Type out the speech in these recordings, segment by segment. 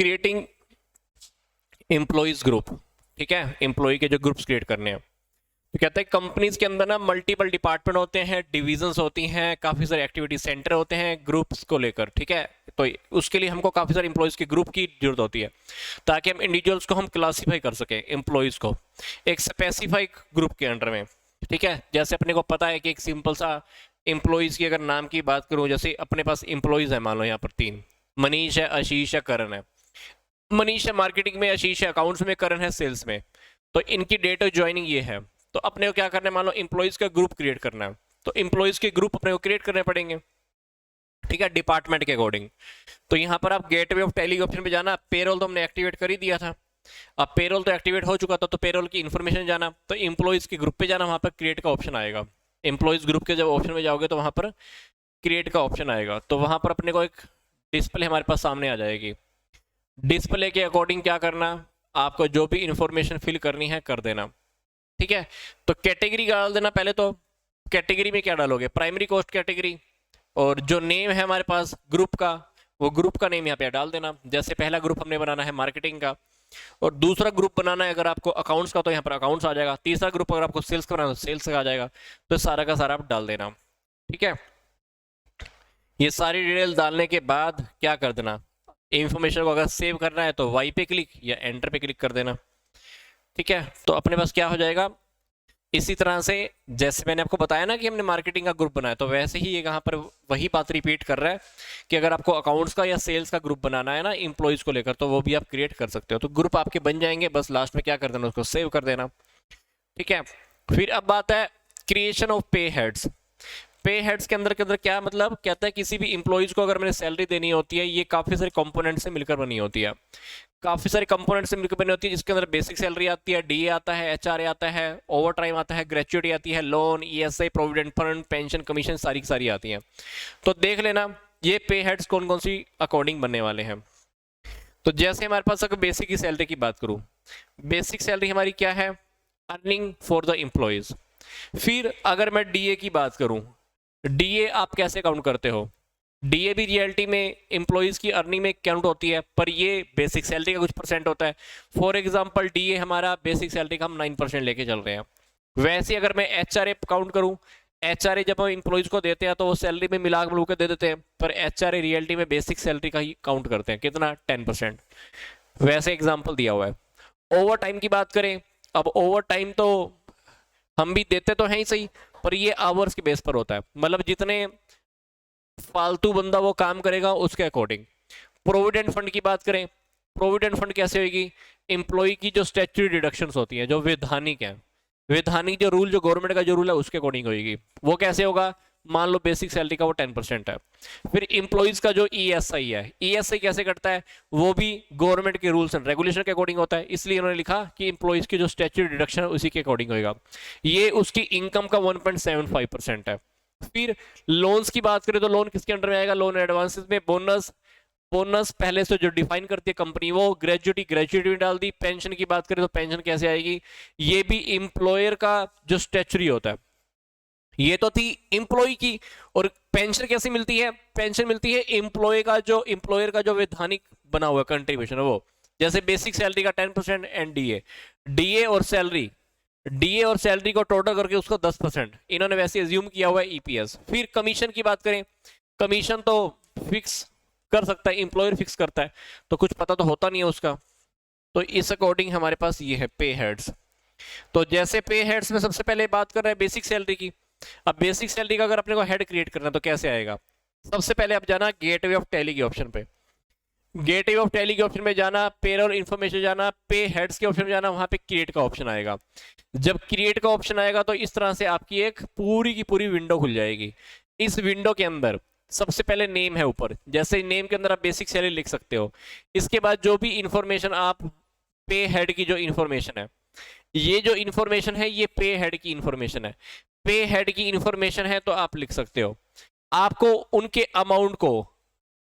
Creating employees group, ठीक है, employ के जो ग्रुप्स क्रिएट करने हैं। तो कहते हैं कंपनीज के अंदर ना मल्टीपल डिपार्टमेंट होते हैं, डिविजन्स होती हैं, काफ़ी सारे एक्टिविटी सेंटर होते हैं ग्रुप्स को लेकर, ठीक है। तो उसके लिए हमको काफ़ी सारे एम्प्लॉयज़ के ग्रुप की जरूरत होती है ताकि हम इंडिविजुअल्स को हम क्लासीफाई कर सकें, एम्प्लॉयज़ को एक स्पेसिफाइक ग्रुप के अंडर में, ठीक है। जैसे अपने को पता है कि एक सिंपल सा एम्प्लॉयज़ की अगर नाम की बात करूँ, जैसे अपने पास एम्प्लॉयज़ है, मान लो यहाँ पर 3, मनीष है, आशीष है, करण है। मनीष है मार्केटिंग में, आशीष है अकाउंट्स में, करण है सेल्स में। तो इनकी डेट ऑफ ज्वाइनिंग ये है। तो अपने को क्या करना है, मान लो एम्प्लॉयज का ग्रुप क्रिएट करना है, तो एम्प्लॉयज के ग्रुप अपने को क्रिएट करने पड़ेंगे, ठीक है, डिपार्टमेंट के अकॉर्डिंग। तो यहाँ पर आप गेटवे ऑफ टैली ऑप्शन पे जाना। पेरोल तो हमने एक्टिवेट कर ही दिया था, अब पेरोल तो एक्टिवेट हो चुका था, तो पेरोल की इन्फॉर्मेशन जाना, तो एम्प्लॉयज के ग्रुप पे जाना, वहाँ पर क्रिएट का ऑप्शन आएगा। एम्प्लॉयज ग्रुप के जब ऑप्शन में जाओगे तो वहाँ पर क्रिएट का ऑप्शन आएगा, तो वहाँ पर अपने को एक डिस्प्ले हमारे पास सामने आ जाएगी। डिस्प्ले के अकॉर्डिंग क्या करना, आपको जो भी इंफॉर्मेशन फिल करनी है कर देना, ठीक है। तो कैटेगरी डाल देना पहले। तो कैटेगरी में क्या डालोगे, प्राइमरी कॉस्ट कैटेगरी, और जो नेम है हमारे पास ग्रुप का, वो ग्रुप का नेम यहाँ पे डाल देना। जैसे पहला ग्रुप हमने बनाना है मार्केटिंग का, और दूसरा ग्रुप बनाना है अगर आपको अकाउंट्स का, तो यहाँ पर अकाउंट्स आ जाएगा। तीसरा ग्रुप अगर आपको सेल्स का बनाना है तो सेल्स का आ जाएगा। तो सारा का सारा आप डाल देना, ठीक है। ये सारी डिटेल डालने के बाद क्या कर देना, इंफॉर्मेशन को अगर सेव करना है तो वाई पे क्लिक या एंटर पे क्लिक कर देना, ठीक है। तो अपने पास क्या हो जाएगा, इसी तरह से जैसे मैंने आपको बताया ना कि हमने मार्केटिंग का ग्रुप बनाया, तो वैसे ही ये यहाँ पर वही बात रिपीट कर रहा है कि अगर आपको अकाउंट्स का या सेल्स का ग्रुप बनाना है ना एम्प्लॉयज को लेकर, तो वो भी आप क्रिएट कर सकते हो। तो ग्रुप आपके बन जाएंगे, बस लास्ट में क्या कर देना, उसको सेव कर देना, ठीक है। फिर अब बात है क्रिएशन ऑफ पे हेड्स। पे हेड्स के अंदर क्या मतलब, कहता है किसी भी एम्प्लॉयज को अगर मैंने सैलरी देनी होती है, ये काफ़ी सारे कंपोनेंट से मिलकर बनी होती है, काफ़ी सारे कंपोनेंट से मिलकर बनी होती है, जिसके अंदर बेसिक सैलरी आती है, डीए आता है, एचआरए आता है, ओवर टाइम आता है, ग्रेचुइटी आती है, loan, ESI, provident fund, pension, commission, सारी की सारी आती हैं। तो देख लेना ये पे हेड्स कौन कौन सी अकॉर्डिंग बनने वाले हैं। तो जैसे हमारे पास अगर बेसिक की सैलरी की बात करूँ, बेसिक सैलरी हमारी क्या है, अर्निंग फॉर द एम्प्लॉयज। फिर अगर मैं डीए की बात करूँ, डीए आप कैसे काउंट करते हो, डीए भी रियलिटी में एम्प्लॉयज की अर्निंग में काउंट होती है, पर ये बेसिक सैलरी का कुछ परसेंट होता है। फॉर एग्जांपल डीए हमारा बेसिक सैलरी का हम 9% लेके चल रहे हैं। वैसे अगर मैं एचआरए काउंट करूं, एचआरए जब हम एम्प्लॉयज को देते हैं तो वो सैलरी में मिला के दे देते हैं, पर एचआरए रियलिटी में बेसिक सैलरी का ही काउंट करते हैं, कितना, 10%। वैसे एग्जाम्पल दिया हुआ है। ओवर टाइम की बात करें, अब ओवर टाइम तो हम भी देते तो हैं ही सही, पर ये आवर्स के बेस पर होता है, मतलब जितने फालतू बंदा वो काम करेगा उसके अकॉर्डिंग। प्रोविडेंट फंड की बात करें, प्रोविडेंट फंड कैसे होगी, एम्प्लॉय की जो स्टैट्यूटरी डिडक्शंस होती हैं, जो वैधानिक है, वैधानिक जो रूल, जो गवर्नमेंट का जो रूल है उसके अकॉर्डिंग होगी। वो कैसे होगा, मान लो बेसिक सैलरी का वो 10% है। फिर एम्प्लॉयज का जो ईएसआई है, ईएसआई कैसे कटता है, वो भी गवर्नमेंट के रूल्स एंड रेगुलेशन के अकॉर्डिंग होता है, इसलिए उन्होंने लिखा कि एम्प्लॉयज की जो स्टैट्यूटरी डिडक्शन है उसी के अकॉर्डिंग होगा। ये उसकी इनकम का 1.75% है। फिर लोन्स की बात करें तो लोन किसके अंडर में आएगा, लोन एडवांसेस में। बोनस, बोनस पहले से जो डिफाइन करती है कंपनी, वो ग्रेजुएटी, ग्रेजुएटी में डाल दी। पेंशन की बात करें तो पेंशन कैसे आएगी, ये भी एम्प्लॉयर का जो स्टैट्यूटरी होता है, ये तो थी एम्प्लॉय की। और पेंशन कैसे मिलती है, पेंशन मिलती है एम्प्लॉय का जो, एम्प्लॉयर का जो वैधानिक बना हुआ कंट्रीब्यूशन है वो, जैसे बेसिक सैलरी का 10% एंड डीए, डीए और सैलरी, डीए और सैलरी को टोटल करके उसको 10%, इन्होंने वैसे एज्यूम किया हुआ है ईपीएस। फिर कमीशन की बात करें, कमीशन तो फिक्स कर सकता है एम्प्लॉयर, फिक्स करता है, तो कुछ पता तो होता नहीं है उसका। तो इस अकॉर्डिंग हमारे पास ये है पे हेड्स। तो जैसे पे हेड्स में सबसे पहले बात कर रहे हैं बेसिक सैलरी की। अब बेसिक सैलरी का अगर अपने को हेड क्रिएट करना है तो कैसे आएगा, सबसे पहले आप जाना गेटवे ऑफ टैली के ऑप्शन पे, गेटवे ऑफ टैली के ऑप्शन में जाना, पेरोल इन्फॉर्मेशन जाना, पे हेड्स के ऑप्शन में जाना, वहां पे क्रिएट का ऑप्शन आएगा। जब क्रिएट का ऑप्शन आएगा तो इस तरह से आपकी एक पूरी की पूरी विंडो खुल जाएगी। इस विंडो के अंदर सबसे पहले नेम है ऊपर, जैसे नेम के अंदर आप बेसिक सैलरी लिख सकते हो। इसके बाद जो भी इंफॉर्मेशन आप, पे हेड की जो इंफॉर्मेशन है, ये जो इंफॉर्मेशन है ये पे हेड की इंफॉर्मेशन है, पे हेड की इंफॉर्मेशन है तो आप लिख सकते हो। आपको उनके अमाउंट को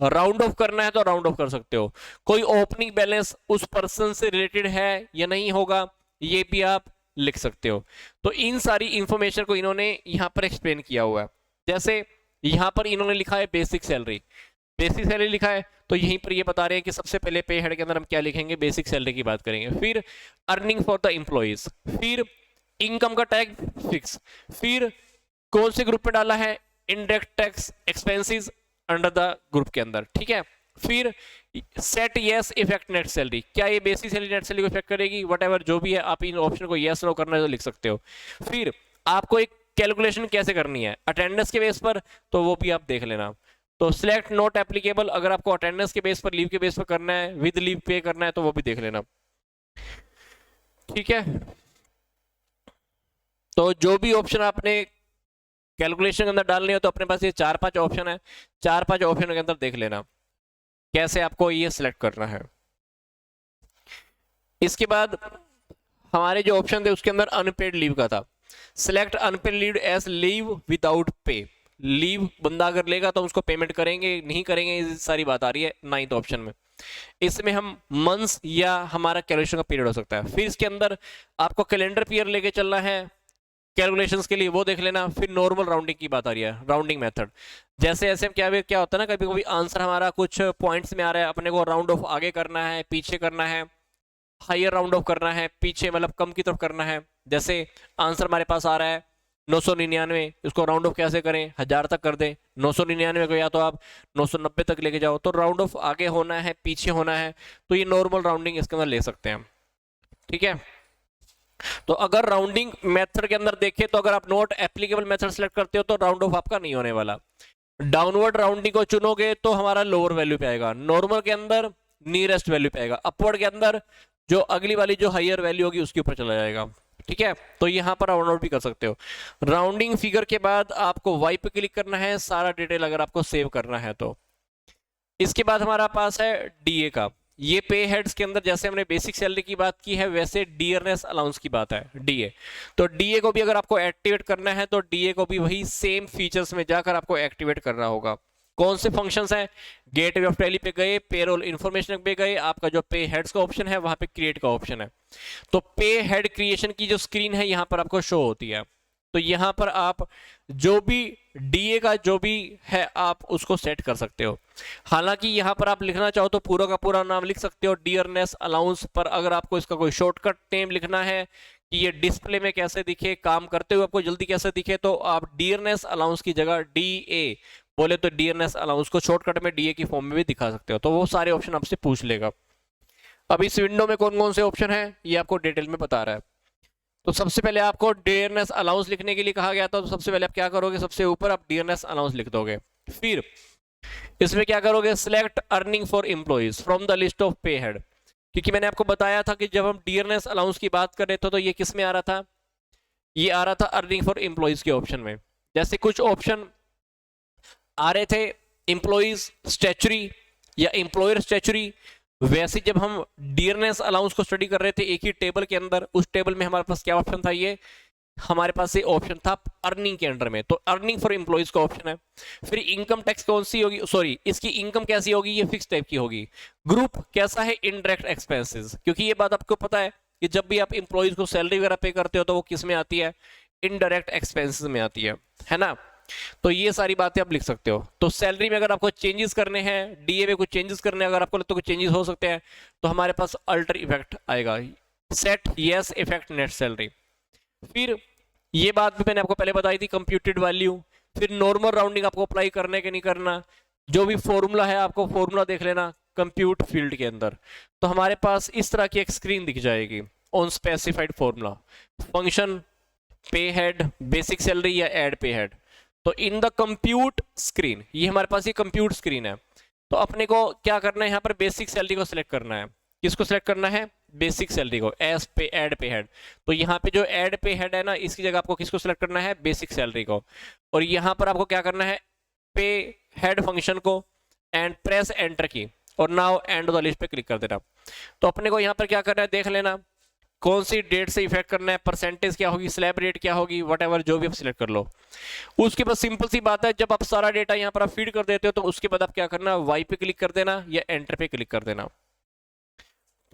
राउंड ऑफ करना है तो राउंड ऑफ कर सकते हो। कोई ओपनिंग बैलेंस उस पर्सन से रिलेटेड है या नहीं होगा, ये भी आप लिख सकते हो। तो इन सारी इंफॉर्मेशन को इन्होंने यहाँ पर एक्सप्लेन किया हुआ है। जैसे यहाँ पर इन्होंने लिखा है बेसिक सैलरी, बेसिक सैलरी लिखा है तो यहीं पर ये बता रहे हैं कि सबसे पहले पे हेड के अंदर हम क्या लिखेंगे, बेसिक सैलरी की बात करेंगे, फिर अर्निंग फॉर द एम्प्लॉइज, फिर इनकम का टैग फिक्स, फिर कौन से ग्रुप में डाला है, indirect tax expenses under the group के अंदर, ठीक है। फिर set yes effect net salary, क्या ये बेसिक सैलरी नेट सैलरी को इफेक्ट करेगी, व्हाटएवर जो भी है आप इन ऑप्शन को यस नो करना है तो लिख सकते हो। फिर आपको एक कैलकुलेशन कैसे करनी है अटेंडेंस के बेस पर, तो वो भी आप देख लेना। तो सिलेक्ट नॉट एप्लीकेबल, अगर आपको अटेंडेंस के बेस पर, लीव के बेस पर करना है, विद लीव पे करना है, तो वो भी देख लेना, ठीक है। तो जो भी ऑप्शन आपने कैलकुलेशन के अंदर डालनी हो तो अपने पास ये 4-5 ऑप्शन है, 4-5 ऑप्शन के अंदर देख लेना कैसे आपको ये सिलेक्ट करना है। इसके बाद हमारे जो ऑप्शन थे उसके अंदर अनपेड लीव का था, select unpaid leave as leave without pay, leave बंदा अगर लेगा तो उसको पेमेंट करेंगे नहीं करेंगे, ये सारी बात आ रही है 9th ऑप्शन में। इसमें हम मंथ्स या हमारा कैलकुलेशन का पीरियड हो सकता है। फिर इसके अंदर आपको कैलेंडर पीरियड लेके चलना है कैलकुलेशंस के लिए, वो देख लेना। फिर नॉर्मल राउंडिंग की बात आ रही है, राउंडिंग मेथड, जैसे ऐसे क्या होता है ना, कभी कभी आंसर हमारा कुछ पॉइंट्स में आ रहा है, अपने को राउंड ऑफ आगे करना है, पीछे करना है, हायर राउंड ऑफ करना है, पीछे मतलब कम की तरफ करना है। जैसे आंसर हमारे पास आ रहा है 999, इसको राउंड ऑफ कैसे करें, 1000 तक कर दें। 999 को या तो आप 990 तक लेके जाओ, तो राउंड ऑफ आगे होना है, पीछे होना है, तो ये नॉर्मल राउंडिंग इसके अंदर ले सकते हैं, ठीक है। तो अगर राउंडिंग मेथड के अंदर देखें तो अगर आप नॉट एप्लीकेबल मेथड सेलेक्ट करते हो तो राउंड ऑफ आपका नहीं होने वाला। डाउनवर्ड राउंडिंग को चुनोगे तो हमारा लोअर वैल्यू पे आएगा, नॉर्मल के अंदर नियरेस्ट वैल्यू पे आएगा, अपवर्ड के अंदर जो अगली वाली जो हायर वैल्यू होगी उसके ऊपर चला जाएगा, ठीक है। तो यहां पर राउंड आउट भी कर सकते हो। राउंडिंग फिगर के बाद आपको वाई पे क्लिक करना है, सारा डिटेल अगर आपको सेव करना है तो। इसके बाद हमारा पास है डीए का, ये पे हेड्स के अंदर जैसे हमने बेसिक सैलरी की बात की है वैसे डियरनेस अलाउंस की बात है, डीए। तो डीए को भी अगर आपको एक्टिवेट करना है तो डीए को भी वही सेम फीचर्स में जाकर आपको एक्टिवेट करना होगा। कौन से फंक्शंस हैं, गेटवे ऑफ टैली पे गए, पेरोल इंफॉर्मेशन पे गए, आपका जो पे हेड्स का ऑप्शन है वहां पे क्रिएट का ऑप्शन है। तो पे हेड क्रिएशन की जो स्क्रीन है यहां पर आपको शो होती है, तो यहां पर आप जो भी डीए का जो भी है आप उसको सेट कर सकते हो। हालांकि यहां पर आप लिखना चाहो तो पूरा का पूरा नाम लिख सकते हो डियरनेस अलाउंस, पर अगर आपको इसका कोई शॉर्टकट नेम लिखना है कि ये डिस्प्ले में कैसे दिखे, काम करते हुए आपको जल्दी कैसे दिखे, तो आप डियरनेस अलाउंस की जगह डीए बोले तो डियरनेस अलाउंस को शॉर्टकट में डीए की फॉर्म में भी दिखा सकते हो। तो वो सारे ऑप्शन आपसे पूछ लेगा। अब इस विंडो में कौन कौन से ऑप्शन है ये आपको डिटेल में बता रहा है। तो सबसे पहले आपको डियरनेस अलाउंस लिखने के लिए कहा गया था, तो सबसे पहले आप क्या करोगे, सबसे ऊपर आप डियरनेस अलाउंस लिख दोगे। फिर इसमें क्या करोगे, select earning for employees from the list of पे हेड, क्योंकि मैंने आपको बताया था कि जब हम डियरनेस अलाउंस की बात कर रहे थे तो ये किस में आ रहा था, ये आ रहा था अर्निंग फॉर एम्प्लॉइज के ऑप्शन में। जैसे कुछ ऑप्शन आ रहे थे एम्प्लॉइज स्टैचुरी या एम्प्लॉयर स्टैचुरी, वैसे जब हम डियरनेस अलाउंस को स्टडी कर रहे थे एक ही टेबल के अंदर, उस टेबल में हमारे पास क्या ऑप्शन था, ये हमारे पास ये ऑप्शन था अर्निंग के अंडर में, तो अर्निंग फॉर एम्प्लॉइज का ऑप्शन है। फिर इनकम टैक्स कौन सी होगी, सॉरी इसकी इनकम कैसी होगी, ये फिक्स टाइप की होगी। ग्रुप कैसा है, इनडायरेक्ट एक्सपेंसेस, क्योंकि ये बात आपको पता है कि जब भी आप एम्प्लॉइज को सैलरी वगैरह पे करते हो तो वो किस में आती है, इनडायरेक्ट एक्सपेंसेस में आती है ना। तो ये सारी बातें आप लिख सकते हो। तो सैलरी में अगर आपको चेंजेस करने हैं, डीए में कुछ चेंजेस करने हैं, अगर आपको लगता है कुछ चेंजेस हो सकते हैं तो हमारे पास अल्टर इफेक्ट आएगा, set yes effect net salary. फिर ये बात भी मैंने आपको पहले बताई थी, कंप्यूटेड वैल्यू। फिर नॉर्मल राउंडिंग आपको अप्लाई करने के नहीं करना, जो भी फॉर्मूला है आपको फॉर्मूला देख लेना कंप्यूट फील्ड के अंदर। तो हमारे पास इस तरह की एक स्क्रीन दिख जाएगी, ऑन स्पेसिफाइड फॉर्मूला, फंक्शन, पे हेड, बेसिक सैलरी या एड पे हेड। तो इन द कंप्यूट स्क्रीन, ये हमारे पास ये कंप्यूट स्क्रीन है। तो अपने को क्या करना है, यहाँ पर बेसिक सैलरी को सिलेक्ट करना है। किसको सिलेक्ट करना है, बेसिक सैलरी को, एस पे एड पे हेड। तो यहाँ पे जो एड पे हेड है ना, इसकी जगह आपको किसको सिलेक्ट करना है, बेसिक सैलरी को। और यहाँ पर आपको क्या करना है, पे हेड फंक्शन को, एंड प्रेस एंटर की, और नाउ एंड द लिस्ट पे क्लिक कर देना। तो अपने को यहाँ पर क्या करना है, देख लेना कौन सी डेट से इफेक्ट करना है, परसेंटेज क्या होगी, स्लैब रेट क्या होगी, व्हाटएवर जो भी आप सिलेक्ट कर लो। उसके बाद सिंपल सी बात है, जब आप सारा डेटा यहाँ पर आप फीड कर देते हो तो उसके बाद आप क्या करना, वाई पे क्लिक कर देना या एंटर पे क्लिक कर देना,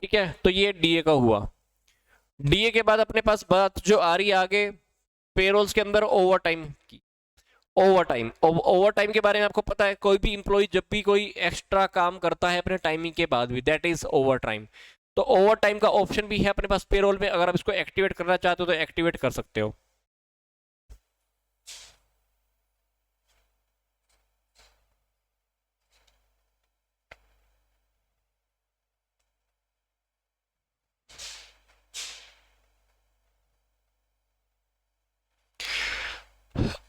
ठीक है। तो ये डीए का हुआ। डीए के बाद अपने पास बात जो आ रही है आगे, पेरोल्स के अंदर ओवर टाइम की। ओवर टाइम, ओवर टाइम के बारे में आपको पता है, कोई भी इंप्लॉय जब भी कोई एक्स्ट्रा काम करता है अपने टाइमिंग के बाद भी, दैट इज ओवर टाइम। तो ओवर टाइम का ऑप्शन भी है अपने पास पेरोल में, अगर आप इसको एक्टिवेट करना चाहते हो तो एक्टिवेट कर सकते हो।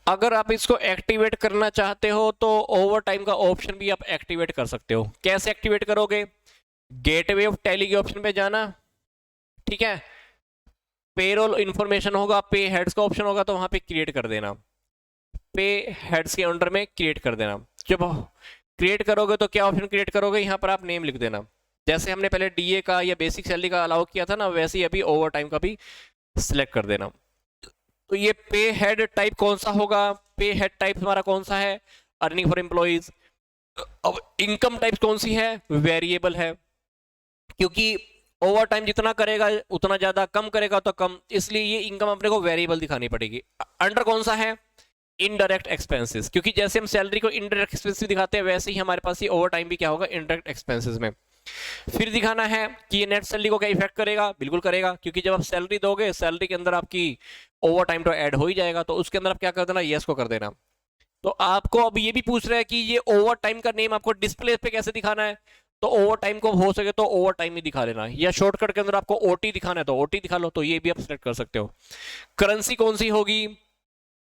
अगर आप इसको एक्टिवेट करना चाहते हो तो ओवर टाइम का ऑप्शन भी आप एक्टिवेट कर सकते हो। कैसे एक्टिवेट करोगे? गेटवे ऑफ टैली के ऑप्शन पे जाना, ठीक है, पेरोल इंफॉर्मेशन होगा, पे हेड्स का ऑप्शन होगा, तो वहां पे क्रिएट कर देना, पे हेड्स के अंडर में क्रिएट कर देना। जब क्रिएट करोगे तो क्या ऑप्शन क्रिएट करोगे, यहाँ पर आप नेम लिख देना, जैसे हमने पहले डीए का या बेसिक सैलरी का अलाउ किया था ना, वैसे ही अभी ओवर टाइम का भी सिलेक्ट कर देना। तो ये पे हेड टाइप कौन सा होगा? पे हेड टाइप हमारा कौन सा है? Earning for employees. अब इनकम टाइप कौन सी है? वेरिएबल है, क्योंकि ओवर टाइम जितना करेगा उतना ज्यादा, कम करेगा तो कम, इसलिए ये इनकम अपने को वेरिएबल दिखानी पड़ेगी। अंडर कौन सा है? इनडायरेक्ट एक्सपेंसेस, क्योंकि जैसे हम सैलरी को इनडायरेक्ट एक्सपेंसेस दिखाते हैं, वैसे ही हमारे पास ये ओवर टाइम भी क्या होगा? इनडायरेक्ट एक्सपेंसेस में। फिर दिखाना है कि ये नेट सैलरी को क्या इफेक्ट करेगा? बिल्कुल करेगा, क्योंकि जब आप सैलरी दोगे, सैलरी के अंदर आपकी ओवर टाइम तो ऐड हो ही जाएगा, तो उसके अंदर आप क्या कर देना? यस को कर देना। तो आपको अब ये भी पूछ रहा है कि ये ओवर टाइम का नेम आपको डिस्प्ले पे कैसे दिखाना है, तो ओवर टाइम को हो सके तो ओवर टाइम ही दिखा लेना, या शॉर्टकट के अंदर आपको ओटी दिखाना है तो ओटी दिखा लो, तो ये भी आप सिलेक्ट कर सकते हो। करेंसी कौन सी होगी,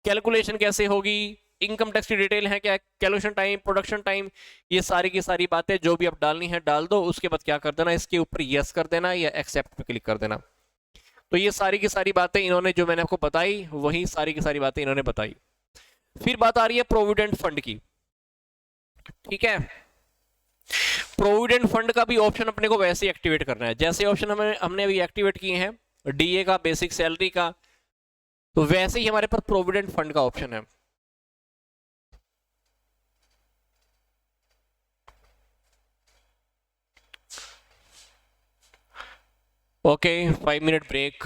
कैलकुलेशन कैसे होगी, इनकम टैक्स की डिटेल है क्या, कैलकुलेशन टाइम, प्रोडक्शन टाइम, ये सारी की सारी बातें जो भी आप डालनी है डाल दो। उसके बाद क्या कर देना, इसके ऊपर यस कर देना या एक्सेप्ट पे क्लिक कर देना। तो ये सारी की सारी बातें इन्होंने जो मैंने आपको बताई, वही सारी की सारी बातें इन्होंने बताई। फिर बात आ रही है प्रोविडेंट फंड की, ठीक है। प्रोविडेंट फंड का भी ऑप्शन अपने को वैसे ही एक्टिवेट करना है, जैसे ऑप्शन हमने अभी एक्टिवेट किए हैं डीए का, बेसिक सैलरी का, तो वैसे ही हमारे पास प्रोविडेंट फंड का ऑप्शन है। Okay, 5 minute break.